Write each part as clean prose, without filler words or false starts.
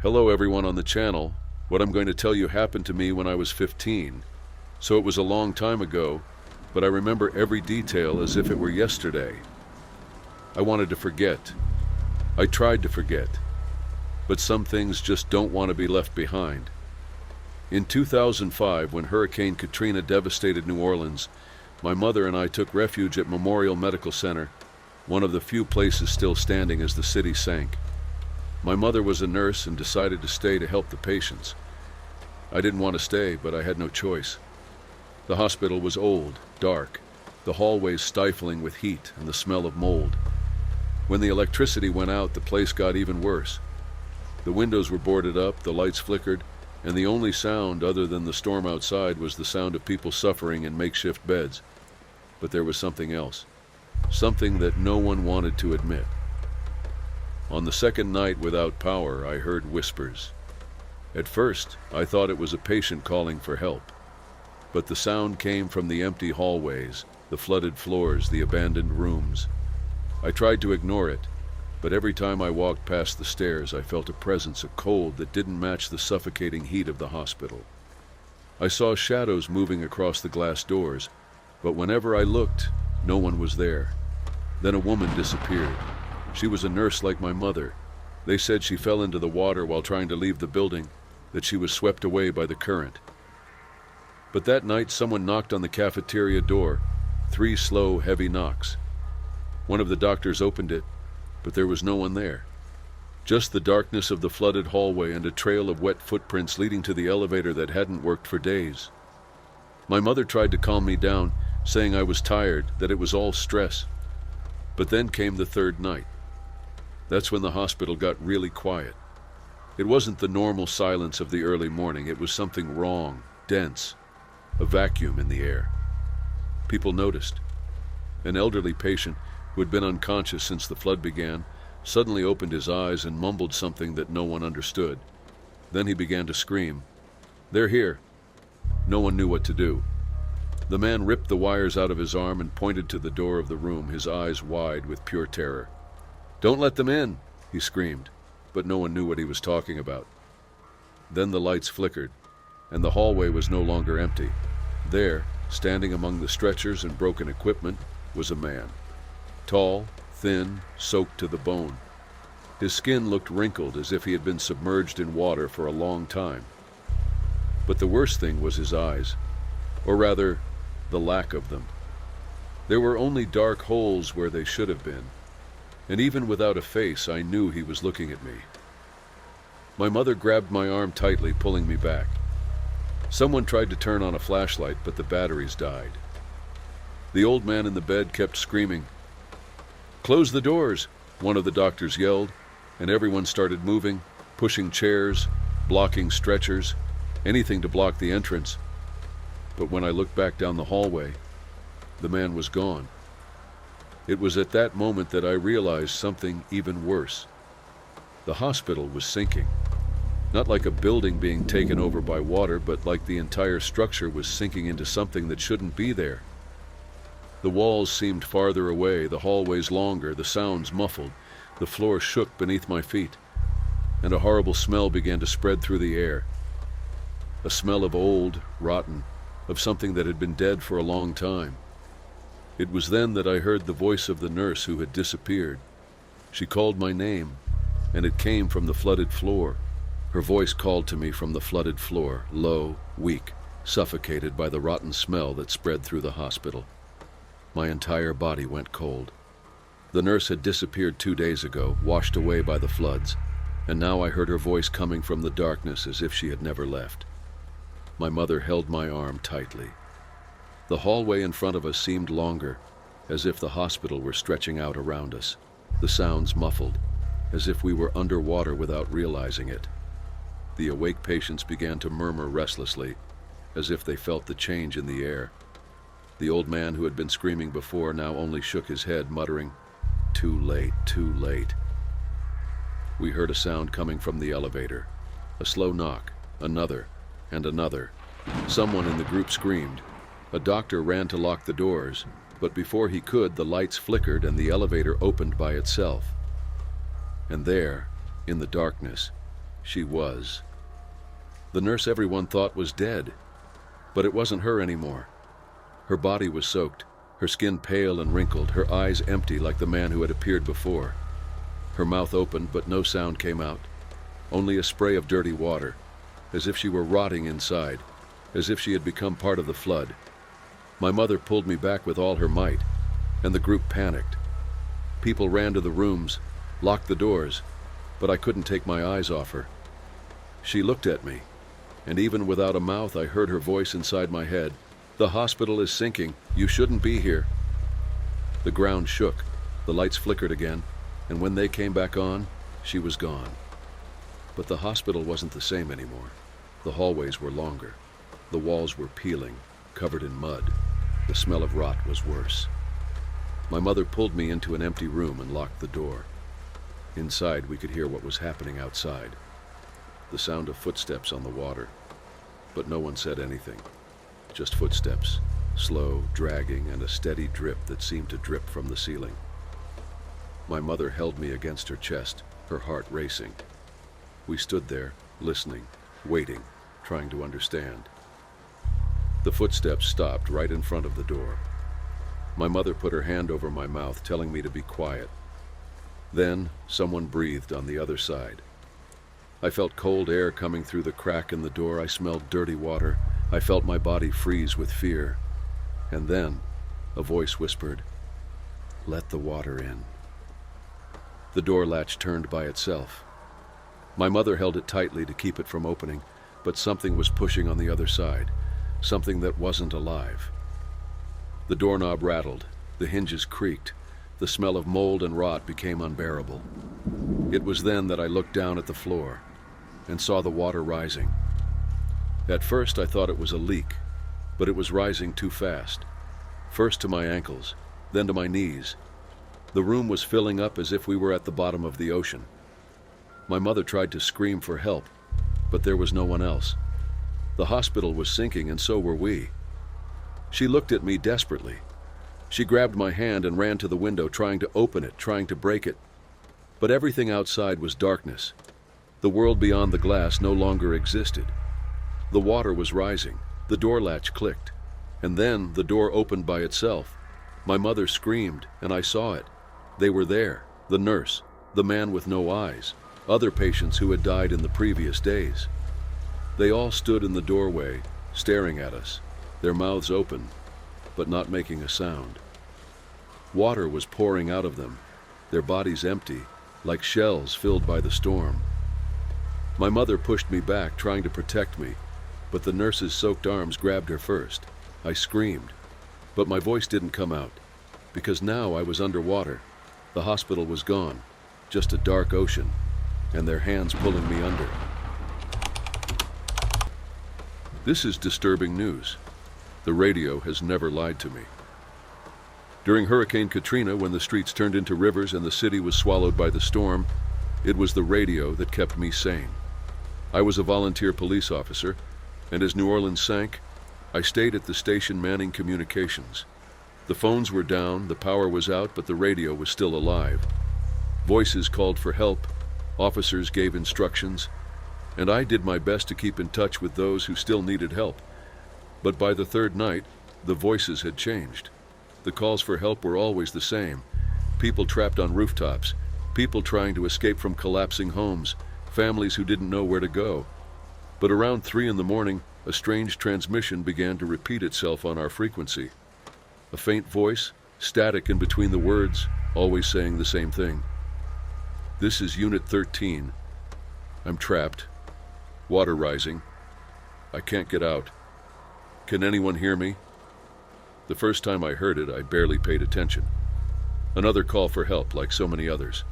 Hello everyone on the channel. What I'm going to tell you happened to me when I was 15. So it was a long time ago, but I remember every detail as if it were yesterday. I wanted to forget. I tried to forget. But some things just don't want to be left behind. In 2005, when Hurricane Katrina devastated New Orleans, my mother and I took refuge at Memorial Medical Center, one of the few places still standing as the city sank. My mother was a nurse and decided to stay to help the patients. I didn't want to stay, but I had no choice. The hospital was old, dark, the hallways stifling with heat and the smell of mold. When the electricity went out, the place got even worse. The windows were boarded up, the lights flickered, and the only sound other than the storm outside was the sound of people suffering in makeshift beds. But there was something else, something that no one wanted to admit. On the second night without power, I heard whispers. At first, I thought it was a patient calling for help. But the sound came from the empty hallways, the flooded floors, the abandoned rooms. I tried to ignore it, but every time I walked past the stairs, I felt a presence, a cold that didn't match the suffocating heat of the hospital. I saw shadows moving across the glass doors, but whenever I looked, no one was there. Then a woman disappeared. She was a nurse like my mother. They said she fell into the water while trying to leave the building, that she was swept away by the current. But that night, someone knocked on the cafeteria door, 3 slow, heavy knocks. One of the doctors opened it, but there was no one there. Just the darkness of the flooded hallway and a trail of wet footprints leading to the elevator that hadn't worked for days. My mother tried to calm me down, saying I was tired, that it was all stress. But then came the third night. That's when the hospital got really quiet. It wasn't the normal silence of the early morning. It was something wrong, dense, a vacuum in the air. People noticed. An elderly patient who had been unconscious since the flood began suddenly opened his eyes and mumbled something that no one understood. Then he began to scream, "They're here." No one knew what to do. The man ripped the wires out of his arm and pointed to the door of the room, his eyes wide with pure terror. "Don't let them in," he screamed, but no one knew what he was talking about. Then the lights flickered, and the hallway was no longer empty. There, standing among the stretchers and broken equipment, was a man. Tall, thin, soaked to the bone. His skin looked wrinkled as if he had been submerged in water for a long time. But the worst thing was his eyes, or rather, the lack of them. There were only dark holes where they should have been. And even without a face, I knew he was looking at me. My mother grabbed my arm tightly, pulling me back. Someone tried to turn on a flashlight, but the batteries died. The old man in the bed kept screaming. "Close the doors," one of the doctors yelled, and everyone started moving, pushing chairs, blocking stretchers, anything to block the entrance. But when I looked back down the hallway, the man was gone. It was at that moment that I realized something even worse. The hospital was sinking. Not like a building being taken over by water, but like the entire structure was sinking into something that shouldn't be there. The walls seemed farther away, the hallways longer, the sounds muffled, the floor shook beneath my feet, and a horrible smell began to spread through the air. A smell of old, rotten, of something that had been dead for a long time. It was then that I heard the voice of the nurse who had disappeared. She called my name, and it came from the flooded floor. Her voice called to me from the flooded floor, low, weak, suffocated by the rotten smell that spread through the hospital. My entire body went cold. The nurse had disappeared 2 days ago, washed away by the floods, and now I heard her voice coming from the darkness as if she had never left. My mother held my arm tightly. The hallway in front of us seemed longer, as if the hospital were stretching out around us. The sounds muffled, as if we were underwater without realizing it. The awake patients began to murmur restlessly, as if they felt the change in the air. The old man who had been screaming before now only shook his head, muttering, "Too late, too late." We heard a sound coming from the elevator. A slow knock, another, and another. Someone in the group screamed. A doctor ran to lock the doors, but before he could, the lights flickered and the elevator opened by itself. And there, in the darkness, She was. The nurse everyone thought was dead, but it wasn't her anymore. Her body was soaked, her skin pale and wrinkled, her eyes empty like the man who had appeared before. Her mouth opened, but no sound came out, only a spray of dirty water, as if she were rotting inside, as if she had become part of the flood. My mother pulled me back with all her might, and the group panicked. People ran to the rooms, locked the doors, but I couldn't take my eyes off her. She looked at me, and even without a mouth I heard her voice inside my head. "The hospital is sinking. You shouldn't be here." The ground shook, the lights flickered again, and when they came back on, she was gone. But the hospital wasn't the same anymore. The hallways were longer. The walls were peeling, covered in mud. The smell of rot was worse. My mother pulled me into an empty room and locked the door. Inside, we could hear what was happening outside. The sound of footsteps on the water. But no one said anything. Just footsteps, slow, dragging, and a steady drip that seemed to drip from the ceiling. My mother held me against her chest, her heart racing. We stood there, listening, waiting, trying to understand. The footsteps stopped right in front of the door. My mother put her hand over my mouth, telling me to be quiet. Then someone breathed on the other side. I felt cold air coming through the crack in the door. I smelled dirty water. I felt my body freeze with fear. And then a voice whispered, "Let the water in." The door latch turned by itself. My mother held it tightly to keep it from opening, but something was pushing on the other side, something that wasn't alive. The doorknob rattled, the hinges creaked, the smell of mold and rot became unbearable. It was then that I looked down at the floor and saw the water rising. At first I thought it was a leak, but it was rising too fast. First to my ankles, then to my knees. The room was filling up as if we were at the bottom of the ocean. My mother tried to scream for help, but there was no one else. The hospital was sinking, and so were we. She looked at me desperately. She grabbed my hand and ran to the window, trying to open it, trying to break it. But everything outside was darkness. The world beyond the glass no longer existed. The water was rising. The door latch clicked. And then the door opened by itself. My mother screamed, and I saw it. They were there, the nurse, the man with no eyes, other patients who had died in the previous days. They all stood in the doorway, staring at us, their mouths open, but not making a sound. Water was pouring out of them, their bodies empty, like shells filled by the storm. My mother pushed me back, trying to protect me, but the nurse's soaked arms grabbed her first. I screamed, but my voice didn't come out, because now I was underwater. The hospital was gone, just a dark ocean, and their hands pulling me under. This is disturbing news. The radio has never lied to me. During Hurricane Katrina, when the streets turned into rivers and the city was swallowed by the storm, it was the radio that kept me sane. I was a volunteer police officer, and as New Orleans sank, I stayed at the station manning communications. The phones were down, the power was out, but the radio was still alive. Voices called for help, officers gave instructions, and I did my best to keep in touch with those who still needed help. But by the third night, the voices had changed. The calls for help were always the same. People trapped on rooftops, people trying to escape from collapsing homes, families who didn't know where to go. But around 3 a.m, a strange transmission began to repeat itself on our frequency. A faint voice, static in between the words, always saying the same thing. "This is Unit 13. I'm trapped. Water rising. I can't get out. Can anyone hear me?" The first time I heard it, I barely paid attention. Another call for help, like so many others.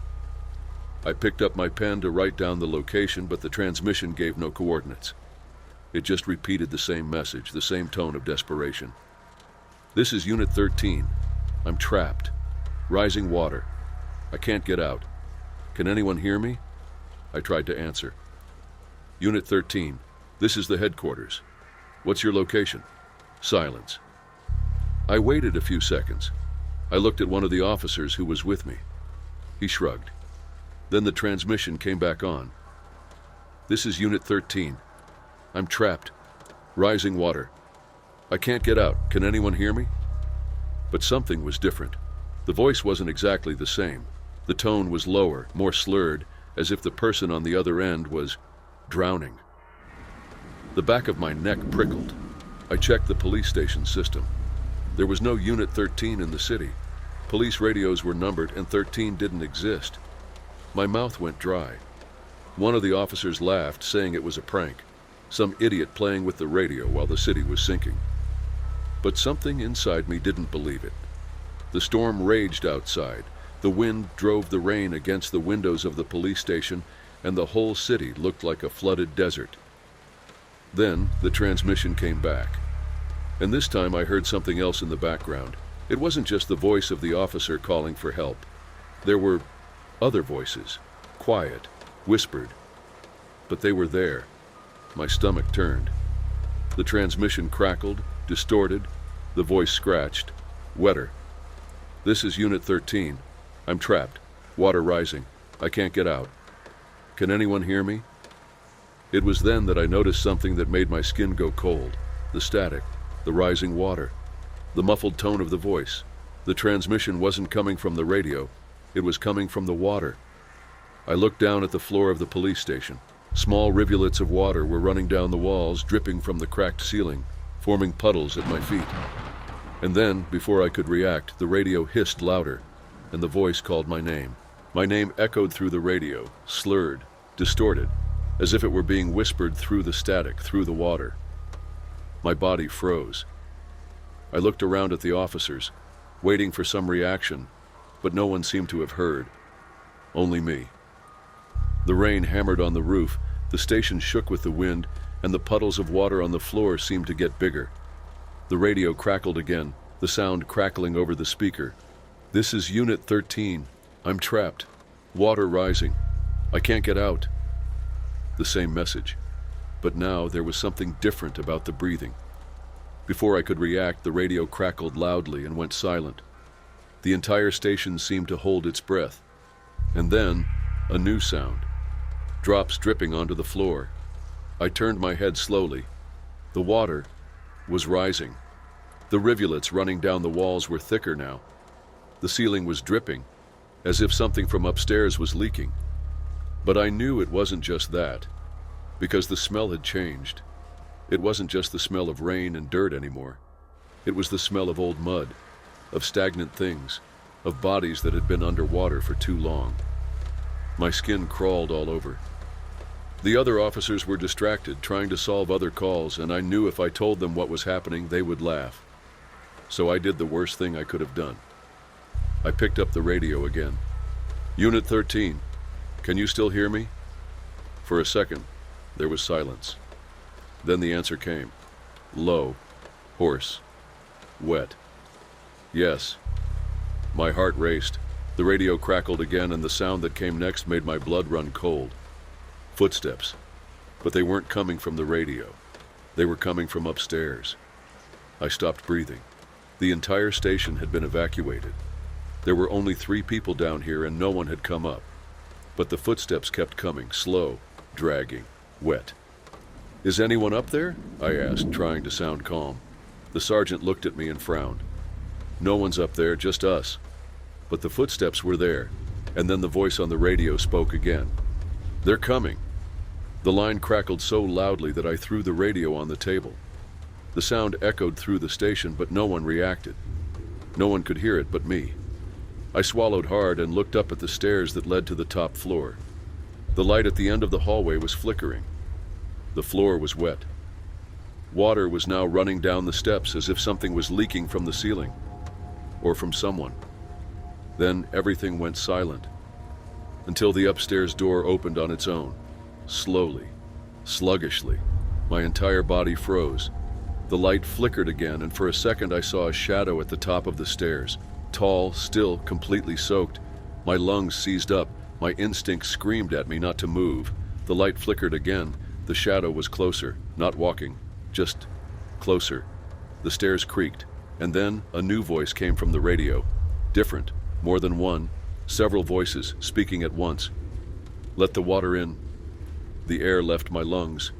I picked up my pen to write down the location, but the transmission gave no coordinates. It just repeated the same message, the same tone of desperation. "This is Unit 13. I'm trapped. Rising water. I can't get out. Can anyone hear me?" I tried to answer. "Unit 13, this is the headquarters. What's your location?" Silence. I waited a few seconds. I looked at one of the officers who was with me. He shrugged. Then the transmission came back on. This is Unit 13. I'm trapped. Rising water. I can't get out. Can anyone hear me? But something was different. The voice wasn't exactly the same. The tone was lower, more slurred, as if the person on the other end was drowning. The back of my neck prickled. I checked the police station system. There was no Unit 13 in the city. Police radios were numbered and 13 didn't exist. My mouth went dry. One of the officers laughed, saying it was a prank. Some idiot playing with the radio while the city was sinking. But something inside me didn't believe it. The storm raged outside. The wind drove the rain against the windows of the police station, and the whole city looked like a flooded desert. Then the transmission came back. And this time I heard something else in the background. It wasn't just the voice of the officer calling for help. There were other voices, quiet, whispered. But they were there. My stomach turned. The transmission crackled, distorted. The voice scratched, wetter. This is Unit 13. I'm trapped. Water rising. I can't get out. Can anyone hear me? It was then that I noticed something that made my skin go cold. The static, the rising water, the muffled tone of the voice. The transmission wasn't coming from the radio. It was coming from the water. I looked down at the floor of the police station. Small rivulets of water were running down the walls, dripping from the cracked ceiling, forming puddles at my feet. And then, before I could react, the radio hissed louder, and the voice called my name. My name echoed through the radio, slurred, distorted, as if it were being whispered through the static, through the water. My body froze. I looked around at the officers, waiting for some reaction, but no one seemed to have heard. Only me. The rain hammered on the roof, the station shook with the wind, and the puddles of water on the floor seemed to get bigger. The radio crackled again, the sound crackling over the speaker. This is Unit 13. I'm trapped. Water rising. I can't get out. The same message. But now there was something different about the breathing. Before I could react, the radio crackled loudly and went silent. The entire station seemed to hold its breath. And then, a new sound. Drops dripping onto the floor. I turned my head slowly. The water was rising. The rivulets running down the walls were thicker now. The ceiling was dripping, as if something from upstairs was leaking. But I knew it wasn't just that, because the smell had changed. It wasn't just the smell of rain and dirt anymore. It was the smell of old mud, of stagnant things, of bodies that had been underwater for too long. My skin crawled all over. The other officers were distracted, trying to solve other calls, and I knew if I told them what was happening, they would laugh. So I did the worst thing I could have done. I picked up the radio again. Unit 13, can you still hear me? For a second, there was silence. Then the answer came. Low, hoarse, wet. Yes. My heart raced. The radio crackled again, and the sound that came next made my blood run cold. Footsteps. But they weren't coming from the radio. They were coming from upstairs. I stopped breathing. The entire station had been evacuated. There were only 3 people down here, and no one had come up. But the footsteps kept coming, slow, dragging, wet. Is anyone up there? I asked, trying to sound calm. The sergeant looked at me and frowned. No one's up there, just us. But the footsteps were there, and then the voice on the radio spoke again. They're coming. The line crackled so loudly that I threw the radio on the table. The sound echoed through the station, but no one reacted. No one could hear it but me. I swallowed hard and looked up at the stairs that led to the top floor. The light at the end of the hallway was flickering. The floor was wet. Water was now running down the steps as if something was leaking from the ceiling, or from someone. Then everything went silent, until the upstairs door opened on its own. Slowly, sluggishly, my entire body froze. The light flickered again, and for a second I saw a shadow at the top of the stairs. Tall, still, completely soaked. My lungs seized up. My instinct screamed at me not to move. The light flickered again. The shadow was closer, not walking, just closer. The stairs creaked, and then a new voice came from the radio. Different, more than one, several voices speaking at once. Let the water in. The air left my lungs.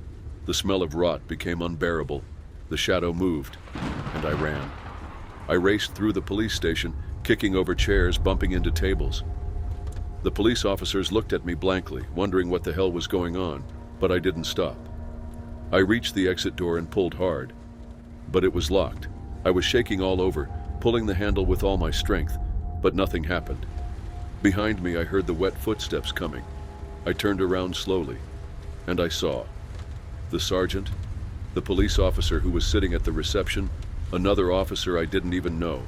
The smell of rot became unbearable. The shadow moved, and I ran. I raced through the police station, kicking over chairs, bumping into tables. The police officers looked at me blankly, wondering what the hell was going on, but I didn't stop. I reached the exit door and pulled hard, but it was locked. I was shaking all over, pulling the handle with all my strength, but nothing happened. Behind me, I heard the wet footsteps coming. I turned around slowly, and I saw the sergeant, the police officer who was sitting at the reception, another officer I didn't even know,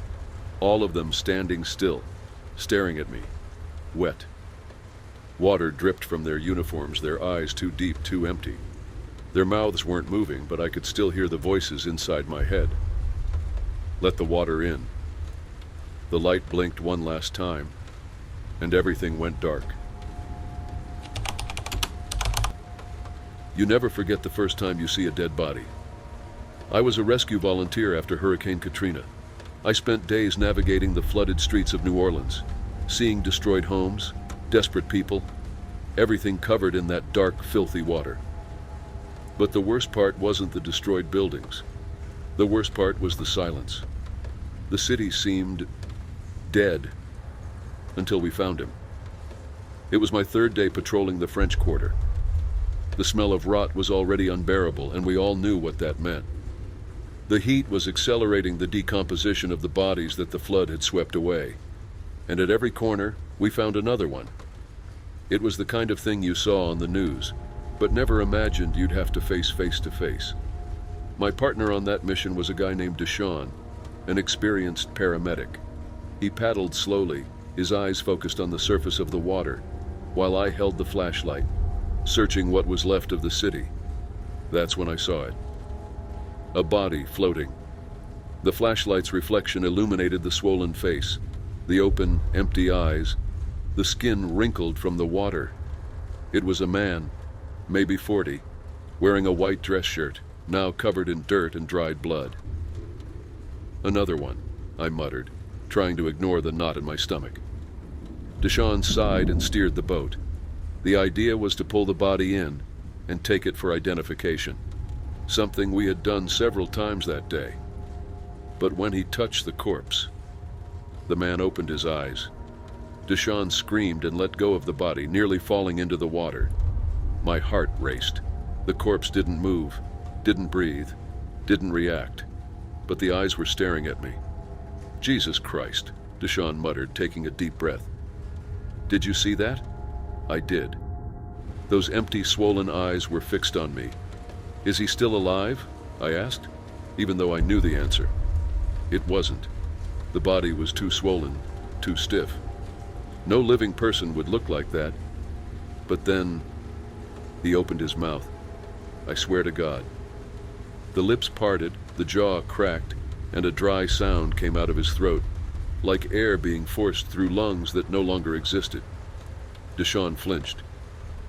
all of them standing still, staring at me, wet. Water dripped from their uniforms, their eyes too deep, too empty. Their mouths weren't moving, but I could still hear the voices inside my head. Let the water in. The light blinked one last time, and everything went dark. You never forget the first time you see a dead body. I was a rescue volunteer after Hurricane Katrina. I spent days navigating the flooded streets of New Orleans, seeing destroyed homes, desperate people, everything covered in that dark, filthy water. But the worst part wasn't the destroyed buildings. The worst part was the silence. The city seemed dead until we found him. It was my third day patrolling the French Quarter. The smell of rot was already unbearable, and we all knew what that meant. The heat was accelerating the decomposition of the bodies that the flood had swept away. And at every corner, we found another one. It was the kind of thing you saw on the news, but never imagined you'd have to face to face. My partner on that mission was a guy named Deshaun, an experienced paramedic. He paddled slowly, his eyes focused on the surface of the water, while I held the flashlight, searching what was left of the city. That's when I saw it. A body floating. The flashlight's reflection illuminated the swollen face, the open, empty eyes, the skin wrinkled from the water. It was a man, maybe 40, wearing a white dress shirt, now covered in dirt and dried blood. Another one, I muttered, trying to ignore the knot in my stomach. Deshaun sighed and steered the boat. The idea was to pull the body in and take it for identification, something we had done several times that day. But when he touched the corpse, the man opened his eyes. Deshaun screamed and let go of the body, nearly falling into the water. My heart raced. The corpse didn't move, didn't breathe, didn't react, but the eyes were staring at me. Jesus Christ, Deshaun muttered, taking a deep breath. Did you see that? I did. Those empty, swollen eyes were fixed on me. Is he still alive? I asked, even though I knew the answer. It wasn't. The body was too swollen, too stiff. No living person would look like that. But then, he opened his mouth. I swear to God. The lips parted, the jaw cracked, and a dry sound came out of his throat, like air being forced through lungs that no longer existed. Deshaun flinched.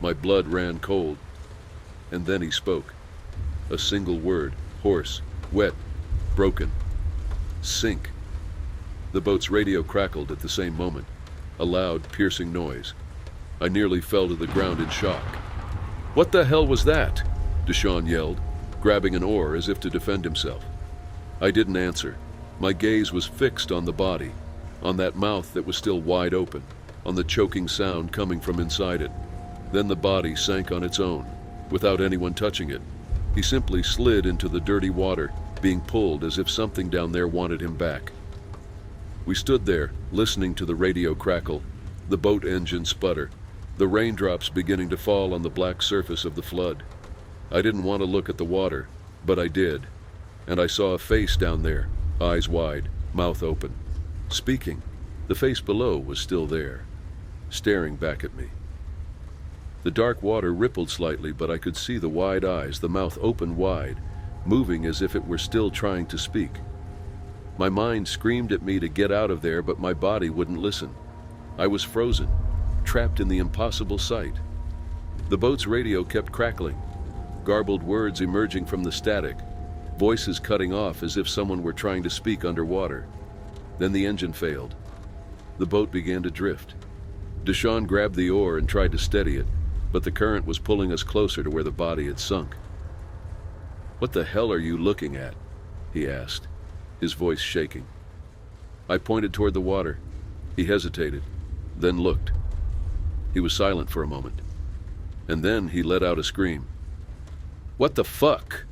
My blood ran cold. And then he spoke. A single word, hoarse, wet, broken. Sink. The boat's radio crackled at the same moment, a loud, piercing noise. I nearly fell to the ground in shock. What the hell was that? Deshaun yelled, grabbing an oar as if to defend himself. I didn't answer. My gaze was fixed on the body, on that mouth that was still wide open, on the choking sound coming from inside it. Then the body sank on its own, without anyone touching it. He simply slid into the dirty water, being pulled as if something down there wanted him back. We stood there, listening to the radio crackle, the boat engine sputter, the raindrops beginning to fall on the black surface of the flood. I didn't want to look at the water, but I did, and I saw a face down there, eyes wide, mouth open, speaking. The face below was still there, staring back at me. The dark water rippled slightly, but I could see the wide eyes, the mouth open wide, moving as if it were still trying to speak. My mind screamed at me to get out of there, but my body wouldn't listen. I was frozen, trapped in the impossible sight. The boat's radio kept crackling, garbled words emerging from the static, voices cutting off as if someone were trying to speak underwater. Then the engine failed. The boat began to drift. Deshaun grabbed the oar and tried to steady it, but the current was pulling us closer to where the body had sunk. "What the hell are you looking at?" he asked, his voice shaking. I pointed toward the water. He hesitated, then looked. He was silent for a moment, and then he let out a scream. "What the fuck?"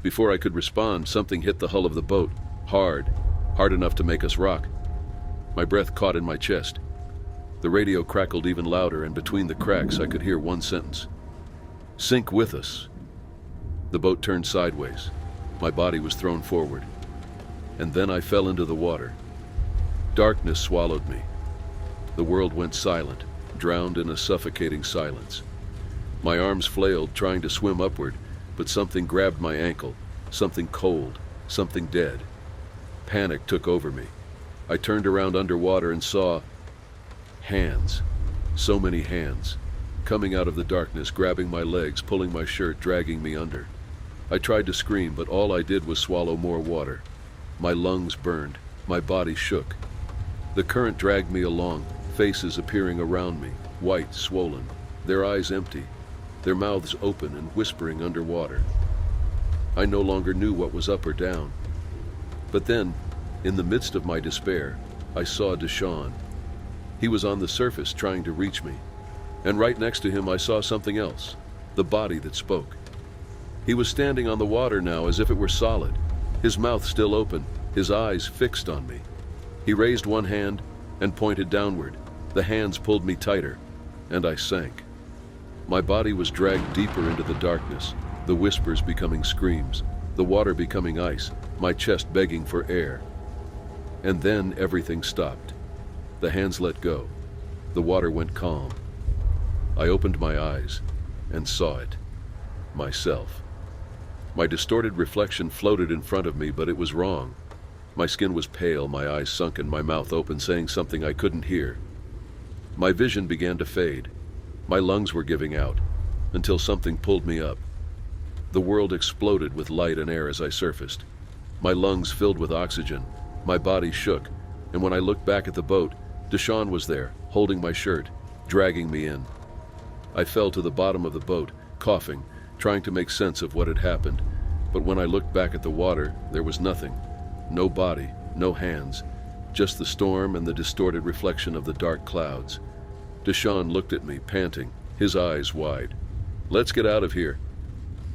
Before I could respond, something hit the hull of the boat, hard enough to make us rock. My breath caught in my chest. The radio crackled even louder, and between the cracks I could hear one sentence. "Sink with us." The boat turned sideways. My body was thrown forward. And then I fell into the water. Darkness swallowed me. The world went silent, drowned in a suffocating silence. My arms flailed, trying to swim upward, but something grabbed my ankle, something cold, something dead. Panic took over me. I turned around underwater and saw hands, so many hands, coming out of the darkness, grabbing my legs, pulling my shirt, dragging me under. I tried to scream, but all I did was swallow more water. My lungs burned, my body shook. The current dragged me along, faces appearing around me, white, swollen, their eyes empty, their mouths open and whispering underwater. I no longer knew what was up or down. But then, in the midst of my despair, I saw Deshawn. He was on the surface trying to reach me, and right next to him I saw something else, the body that spoke. He was standing on the water now as if it were solid, his mouth still open, his eyes fixed on me. He raised one hand and pointed downward. The hands pulled me tighter, and I sank. My body was dragged deeper into the darkness, the whispers becoming screams, the water becoming ice, my chest begging for air. And then everything stopped. The hands let go. The water went calm. I opened my eyes and saw it. Myself. My distorted reflection floated in front of me, but it was wrong. My skin was pale, my eyes sunken, my mouth open, saying something I couldn't hear. My vision began to fade. My lungs were giving out, until something pulled me up. The world exploded with light and air as I surfaced. My lungs filled with oxygen, my body shook, and when I looked back at the boat, Deshawn was there, holding my shirt, dragging me in. I fell to the bottom of the boat, coughing, trying to make sense of what had happened, but when I looked back at the water, there was nothing. No body, no hands, just the storm and the distorted reflection of the dark clouds. Deshawn looked at me, panting, his eyes wide. "Let's get out of here."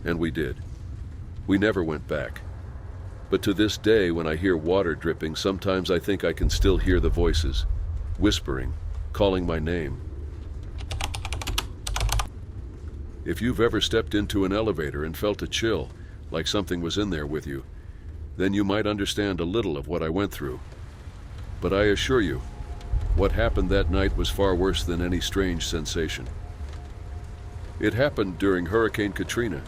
And we did. We never went back. But to this day, when I hear water dripping, sometimes I think I can still hear the voices, whispering, calling my name. If you've ever stepped into an elevator and felt a chill, like something was in there with you, then you might understand a little of what I went through. But I assure you, what happened that night was far worse than any strange sensation. It happened during Hurricane Katrina,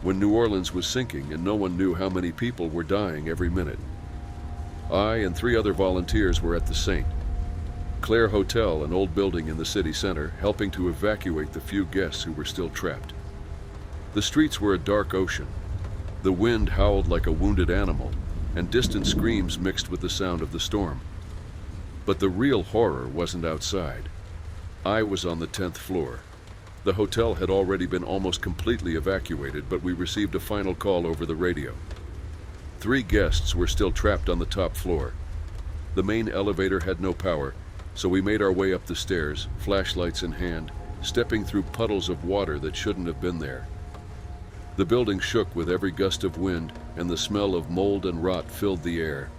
when New Orleans was sinking and no one knew how many people were dying every minute. I and 3 other volunteers were at the St. Clair Hotel, an old building in the city center, helping to evacuate the few guests who were still trapped. The streets were a dark ocean. The wind howled like a wounded animal, and distant screams mixed with the sound of the storm. But the real horror wasn't outside. I was on the 10th floor. The hotel had already been almost completely evacuated, but we received a final call over the radio. 3 guests were still trapped on the top floor. The main elevator had no power, so we made our way up the stairs, flashlights in hand, stepping through puddles of water that shouldn't have been there. The building shook with every gust of wind, and the smell of mold and rot filled the air.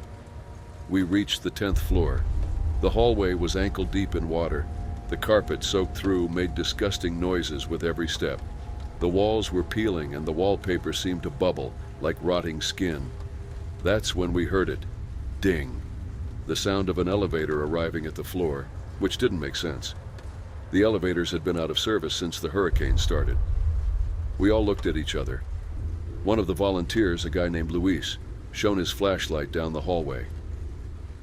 We reached the 10th floor. The hallway was ankle-deep in water. The carpet, soaked through, made disgusting noises with every step. The walls were peeling, and the wallpaper seemed to bubble, like rotting skin. That's when we heard it. Ding. The sound of an elevator arriving at the floor, which didn't make sense. The elevators had been out of service since the hurricane started. We all looked at each other. One of the volunteers, a guy named Luis, shone his flashlight down the hallway.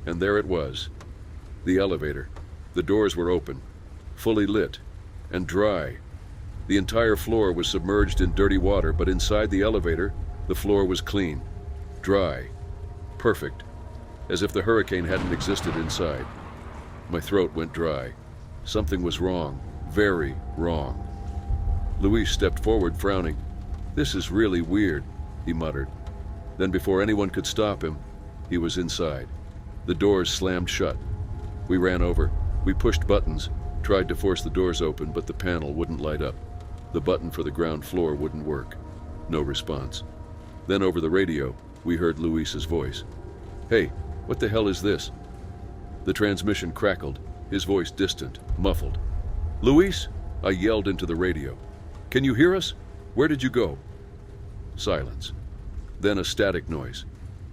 And there it was. The elevator. The doors were open, fully lit, and dry. The entire floor was submerged in dirty water, but inside the elevator, the floor was clean, dry, perfect, as if the hurricane hadn't existed inside. My throat went dry. Something was wrong, very wrong. Luis stepped forward, frowning. "This is really weird," he muttered. Then before anyone could stop him, he was inside. The doors slammed shut. We ran over. We pushed buttons, tried to force the doors open, but the panel wouldn't light up. The button for the ground floor wouldn't work. No response. Then over the radio, we heard Luis's voice. "Hey, what the hell is this?" The transmission crackled, his voice distant, muffled. "Luis?" I yelled into the radio. "Can you hear us? Where did you go?" Silence. Then a static noise.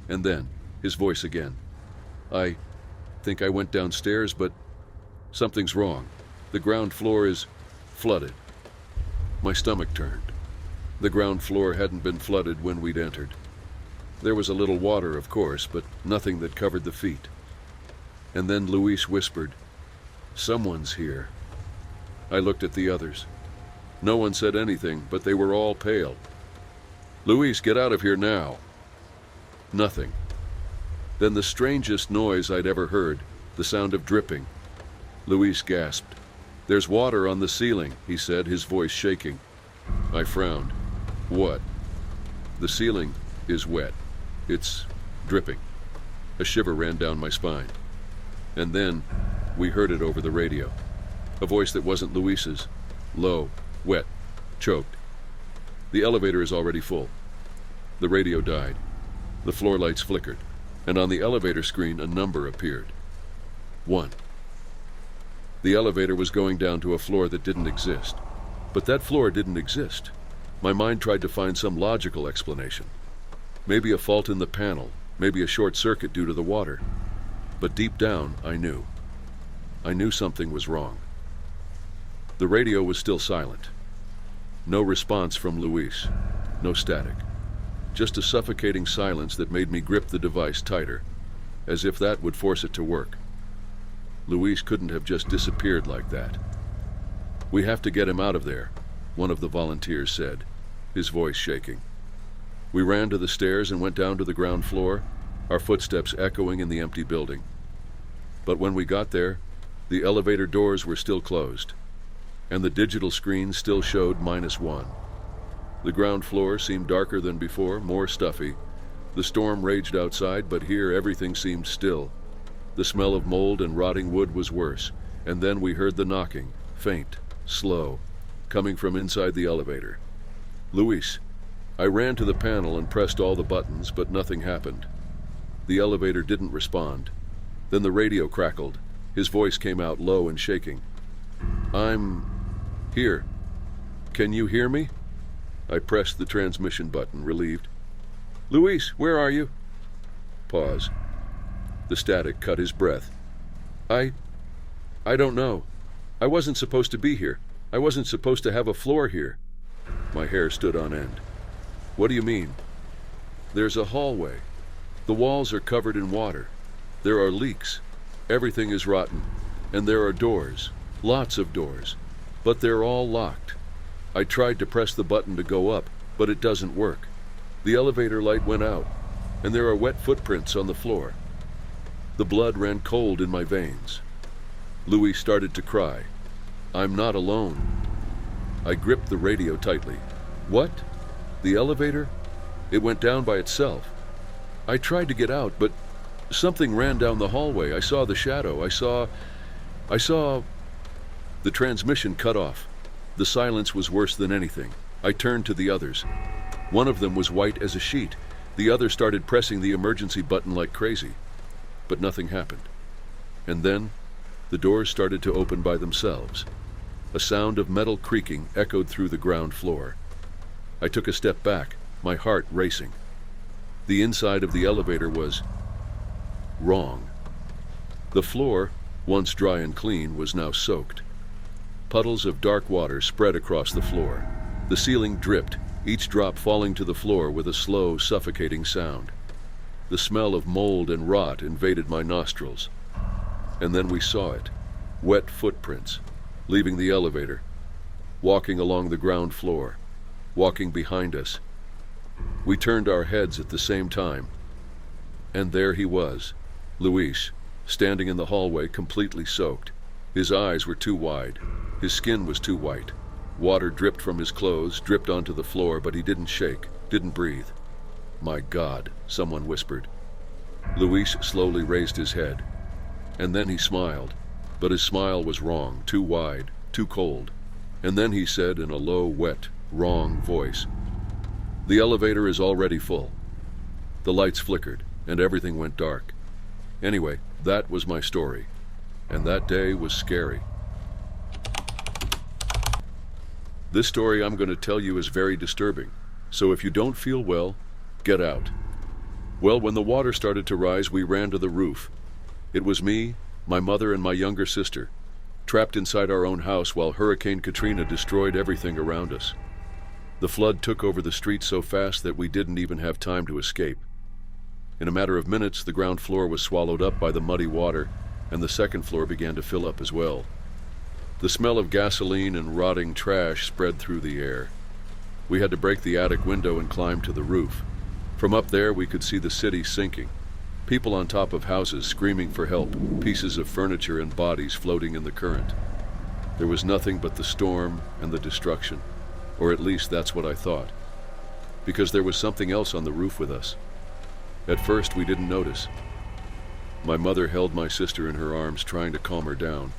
And then his voice again. "I think I went downstairs, but something's wrong. The ground floor is flooded." My stomach turned. The ground floor hadn't been flooded when we'd entered. There was a little water, of course, but nothing that covered the feet. And then Luis whispered, "Someone's here." I looked at the others. No one said anything, but they were all pale. "Luis, get out of here now." Nothing. Then the strangest noise I'd ever heard, the sound of dripping. Luis gasped. "There's water on the ceiling," he said, his voice shaking. I frowned. "What?" "The ceiling is wet. It's dripping." A shiver ran down my spine. And then we heard it over the radio. A voice that wasn't Luis's. Low, wet, choked. "The elevator is already full." The radio died. The floor lights flickered, and on the elevator screen a number appeared. 1. The elevator was going down to a floor that didn't exist. But that floor didn't exist. My mind tried to find some logical explanation. Maybe a fault in the panel, maybe a short circuit due to the water. But deep down, I knew. I knew something was wrong. The radio was still silent. No response from Luis. No static. Just a suffocating silence that made me grip the device tighter, as if that would force it to work. Luis couldn't have just disappeared like that. "We have to get him out of there," one of the volunteers said, his voice shaking. We ran to the stairs and went down to the ground floor, our footsteps echoing in the empty building. But when we got there, the elevator doors were still closed, and the digital screen still showed -1. The ground floor seemed darker than before, more stuffy. The storm raged outside, but here everything seemed still. The smell of mold and rotting wood was worse, and then we heard the knocking, faint, slow, coming from inside the elevator. "Luis." I ran to the panel and pressed all the buttons, but nothing happened. The elevator didn't respond. Then the radio crackled. His voice came out low and shaking. "I'm here. Can you hear me?" I pressed the transmission button, relieved. "Luis, where are you?" Pause. The static cut his breath. I don't know. I wasn't supposed to be here. I wasn't supposed to have a floor here." My hair stood on end. "What do you mean?" "There's a hallway. The walls are covered in water. There are leaks. Everything is rotten. And there are doors. Lots of doors. But they're all locked. I tried to press the button to go up, but it doesn't work. The elevator light went out, and there are wet footprints on the floor." The blood ran cold in my veins. Louis started to cry. "I'm not alone." I gripped the radio tightly. "What? The elevator? It went down by itself. I tried to get out, but something ran down the hallway. I saw the shadow. I saw... The transmission cut off. The silence was worse than anything. I turned to the others. One of them was white as a sheet. The other started pressing the emergency button like crazy. But nothing happened. And then, the doors started to open by themselves. A sound of metal creaking echoed through the ground floor. I took a step back, my heart racing. The inside of the elevator was wrong. The floor, once dry and clean, was now soaked. Puddles of dark water spread across the floor. The ceiling dripped, each drop falling to the floor with a slow, suffocating sound. The smell of mold and rot invaded my nostrils. And then we saw it, wet footprints, leaving the elevator, walking along the ground floor, walking behind us. We turned our heads at the same time, and there he was, Luis, standing in the hallway completely soaked. His eyes were too wide, his skin was too white, Water dripped from his clothes, dripped onto the floor, but he didn't shake, didn't breathe. "My God," someone whispered. Luis slowly raised his head, and then he smiled, but his smile was wrong, too wide, too cold. And then he said in a low, wet, wrong voice, "The elevator is already full." The lights flickered, and everything went dark. Anyway, that was my story, and that day was scary. This story I'm going to tell you is very disturbing, so if you don't feel well, get out. Well, when the water started to rise, we ran to the roof. It was me, my mother, and my younger sister, trapped inside our own house while Hurricane Katrina destroyed everything around us. The flood took over the street so fast that we didn't even have time to escape. In a matter of minutes, the ground floor was swallowed up by the muddy water, and the second floor began to fill up as well. The smell of gasoline and rotting trash spread through the air. We had to break the attic window and climb to the roof. From up there, we could see the city sinking. People on top of houses screaming for help, pieces of furniture and bodies floating in the current. There was nothing but the storm and the destruction, or at least that's what I thought, because there was something else on the roof with us. At first, we didn't notice. My mother held my sister in her arms, trying to calm her down,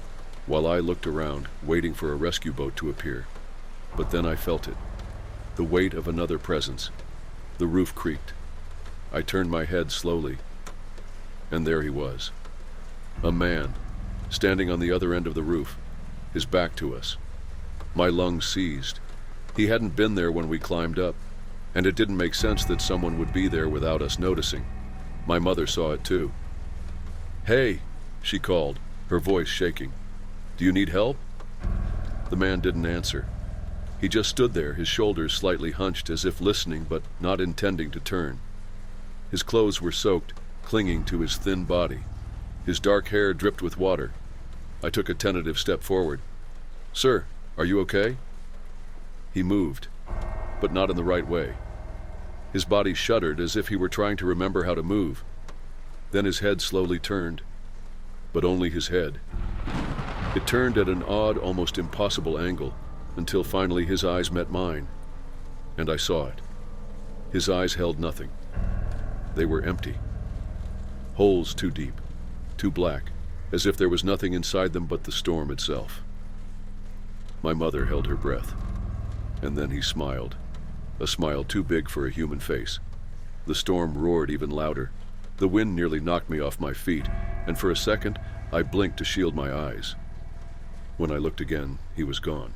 while I looked around, waiting for a rescue boat to appear. But then I felt it, the weight of another presence. The roof creaked. I turned my head slowly, and there he was. A man, standing on the other end of the roof, his back to us. My lungs seized. He hadn't been there when we climbed up, and it didn't make sense that someone would be there without us noticing. My mother saw it too. "Hey," she called, her voice shaking. "Do you need help?" The man didn't answer. He just stood there, his shoulders slightly hunched as if listening but not intending to turn. His clothes were soaked, clinging to his thin body. His dark hair dripped with water. I took a tentative step forward. "Sir, are you okay?" He moved, but not in the right way. His body shuddered as if he were trying to remember how to move. Then his head slowly turned, but only his head. It turned at an odd, almost impossible angle, until finally his eyes met mine, and I saw it. His eyes held nothing. They were empty. Holes too deep, too black, as if there was nothing inside them but the storm itself. My mother held her breath, and then he smiled, a smile too big for a human face. The storm roared even louder. The wind nearly knocked me off my feet, and for a second I blinked to shield my eyes. When I looked again, he was gone.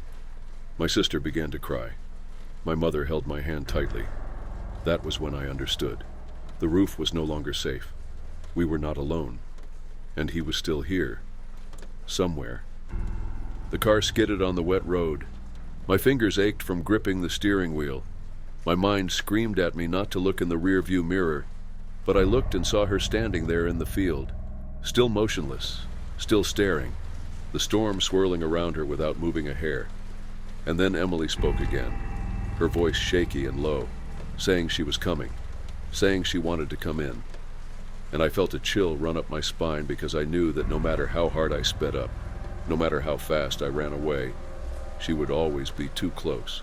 My sister began to cry. My mother held my hand tightly. That was when I understood. The roof was no longer safe. We were not alone. And he was still here. Somewhere. The car skidded on the wet road. My fingers ached from gripping the steering wheel. My mind screamed at me not to look in the rear-view mirror, but I looked and saw her standing there in the field, still motionless, still staring, the storm swirling around her without moving a hair. And then Emily spoke again, her voice shaky and low, saying she was coming, saying she wanted to come in. And I felt a chill run up my spine because I knew that no matter how hard I sped up, no matter how fast I ran away, she would always be too close.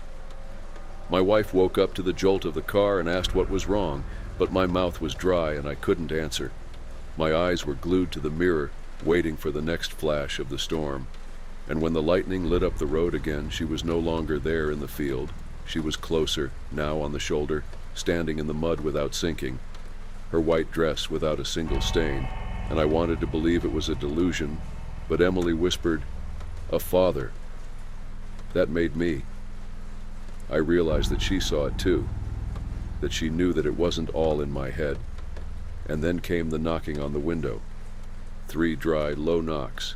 My wife woke up to the jolt of the car and asked what was wrong, but my mouth was dry and I couldn't answer. My eyes were glued to the mirror, waiting for the next flash of the storm. And when the lightning lit up the road again, she was no longer there in the field. She was closer, now on the shoulder, standing in the mud without sinking, her white dress without a single stain, and I wanted to believe it was a delusion, but Emily whispered, "A father." That made me. I realized that she saw it too, that she knew that it wasn't all in my head. And then came the knocking on the window. 3 dry, low knocks,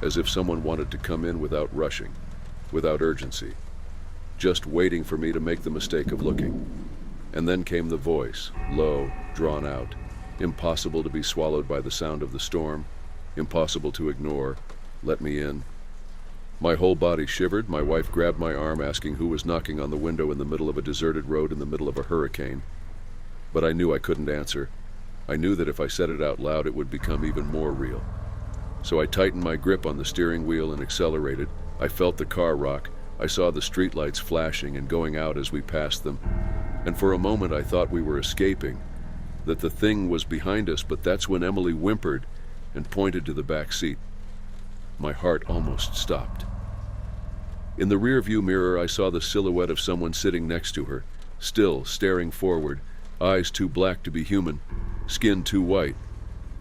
as if someone wanted to come in without rushing, without urgency, just waiting for me to make the mistake of looking. And then came the voice, low, drawn out, impossible to be swallowed by the sound of the storm, impossible to ignore. "Let me in." My whole body shivered. My wife grabbed my arm, asking who was knocking on the window in the middle of a deserted road in the middle of a hurricane. But I knew I couldn't answer. I knew that if I said it out loud, it would become even more real. So I tightened my grip on the steering wheel and accelerated. I felt the car rock. I saw the streetlights flashing and going out as we passed them, and for a moment I thought we were escaping, that the thing was behind us, but that's when Emily whimpered and pointed to the back seat. My heart almost stopped. In the rearview mirror, I saw the silhouette of someone sitting next to her, still staring forward, eyes too black to be human, skin too white.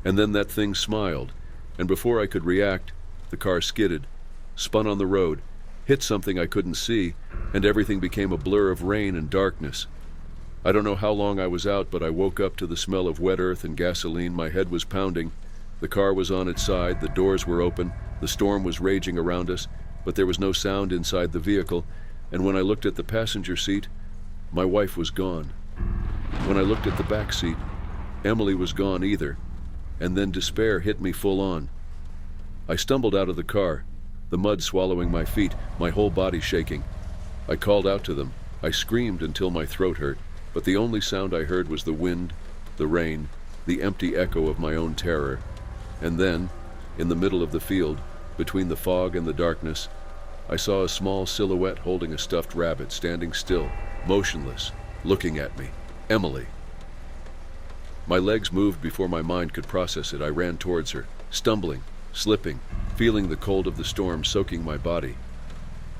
And then that thing smiled, and before I could react, the car skidded, spun on the road, hit something I couldn't see, and everything became a blur of rain and darkness. I don't know how long I was out, but I woke up to the smell of wet earth and gasoline. My head was pounding. The car was on its side, the doors were open, the storm was raging around us, but there was no sound inside the vehicle, and when I looked at the passenger seat, my wife was gone. When I looked at the back seat, Emily was gone either, and then despair hit me full on. I stumbled out of the car, the mud swallowing my feet, my whole body shaking. I called out to them. I screamed until my throat hurt, but the only sound I heard was the wind, the rain, the empty echo of my own terror. And then, in the middle of the field, between the fog and the darkness, I saw a small silhouette holding a stuffed rabbit, standing still, motionless, looking at me. Emily. My legs moved before my mind could process it. I ran towards her, stumbling, slipping, feeling the cold of the storm soaking my body.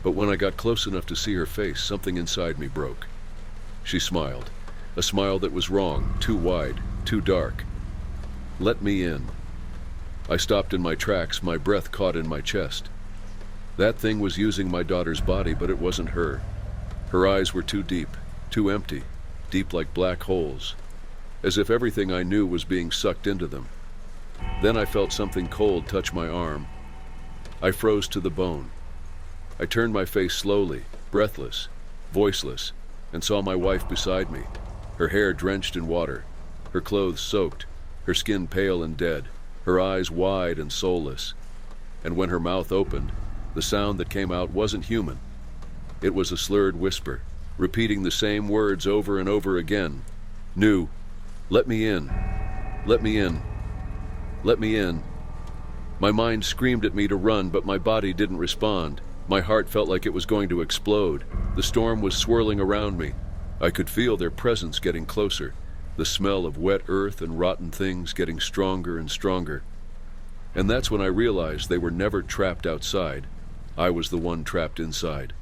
But when I got close enough to see her face, something inside me broke. She smiled, a smile that was wrong, too wide, too dark. Let me in. I stopped in my tracks, my breath caught in my chest. That thing was using my daughter's body, but it wasn't her. Her eyes were too deep, too empty, deep like black holes, as if everything I knew was being sucked into them. Then I felt something cold touch my arm. I froze to the bone. I turned my face slowly, breathless, voiceless, and saw my wife beside me, her hair drenched in water, her clothes soaked, her skin pale and dead, her eyes wide and soulless. And when her mouth opened, the sound that came out wasn't human. It was a slurred whisper, repeating the same words over and over again. New, let me in, let me in, let me in. My mind screamed at me to run, but my body didn't respond. My heart felt like it was going to explode. The storm was swirling around me. I could feel their presence getting closer, the smell of wet earth and rotten things getting stronger and stronger. And that's when I realized they were never trapped outside. I was the one trapped inside.